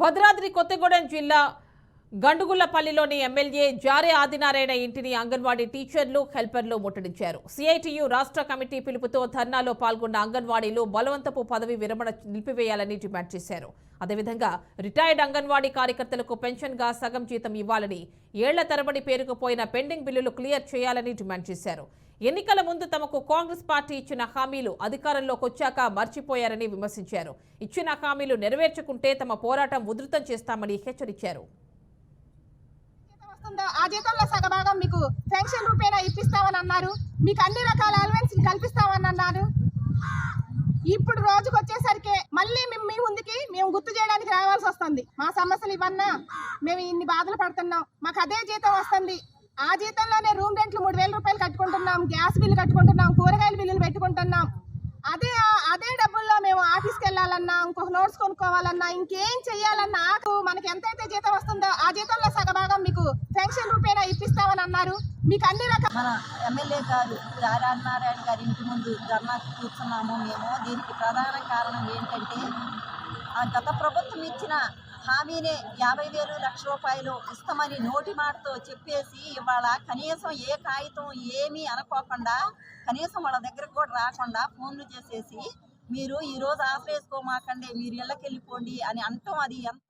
భద్రాద్రి కొత్తగూడెం జిల్లా గండుగుళ్లపల్లిలోని ఎమ్మెల్యే జారే ఆదినారాయణ ఇంటిని అంగన్వాడీ టీచర్లు హెల్పర్లు ముట్టడించారు. సిఐటియు రాష్ట్ర కమిటీ పిలుపుతో ధర్నాలో పాల్గొన్న అంగన్వాడీలు బలవంతపు పదవి విరమణ నిలిపివేయాలని డిమాండ్ చేశారు. అదేవిధంగా రిటైర్డ్ అంగన్వాడీ కార్యకర్తలకు పెన్షన్గా సగం జీతం ఇవ్వాలని, ఏళ్ల తరబడి పేరుకుపోయిన పెండింగ్ బిల్లులు క్లియర్ చేయాలని డిమాండ్ చేశారు. ఎన్నికల ముందు తమకు కాంగ్రెస్ పార్టీ ఇచ్చిన హామీలు అధికారంలోకి వచ్చాక మర్చిపోయారని విమర్శించారు. ఇచ్చిన హామీలు నెరవేర్చుకుంటే తమ పోరాటం ఉధృతం చేస్తామని హెచ్చరించారు. ఆ జీతంలో సగభాగం మీకు పెన్షన్ రూపేణా ఇప్పిస్తామని అన్నారు. మీకు అన్ని రకాల అలవెన్స్ కల్పిస్తామని అన్నారు. ఇప్పుడు రోజుకు వచ్చేసరికి మళ్ళీ మీ ముందుకి మేము గుర్తు చేయడానికి రావాల్సి వస్తుంది. మా సమస్యలు ఇవన్నా మేము ఇన్ని బాధలు పడుతున్నాం. మాకు అదే జీతం వస్తుంది. ఆ జీతంలోనే రూమ్ రెంట్లు 3000 రూపాయలు కట్టుకుంటున్నాం, గ్యాస్ బిల్లు కట్టుకుంటున్నాం, కూరగాయల బిల్లులు పెట్టుకుంటున్నాం. అదే డబ్బుల్లో మేము ఆఫీస్కి వెళ్ళాలన్నా, ఇంకొక నోట్స్ కొనుక్కోవాలన్నా, ఇంకేం చెయ్యాలన్నా మనకి ఎంతైతే జీతం వస్తుందో ఆ జీతంలో సగభాగం మీకు పెన్షన్ రూపేణా ఇప్పిస్తామని అన్నారు. మీకు అన్ని రకాల మన ఎమ్మెల్యే గారు జారే ఆదినారాయణ గారి ఇంటి ముందు ధర్నాకి కూర్చున్నాము మేము. దీనికి ప్రధాన కారణం ఏంటంటే గత ప్రభుత్వం ఇచ్చిన హామీనే 50,000 లక్ష రూపాయలు ఇస్తామని నోటి మాటతో చెప్పేసి ఇవాళ కనీసం ఏ కాగితం ఏమీ అనుకోకుండా, కనీసం వాళ్ళ దగ్గరకు కూడా రాకుండా ఫోన్లు చేసేసి మీరు ఈరోజు ఆశ్రయించుకోమాకండి, మీరు ఇళ్ళకి వెళ్ళిపోండి అని అంటాం. అది ఎంత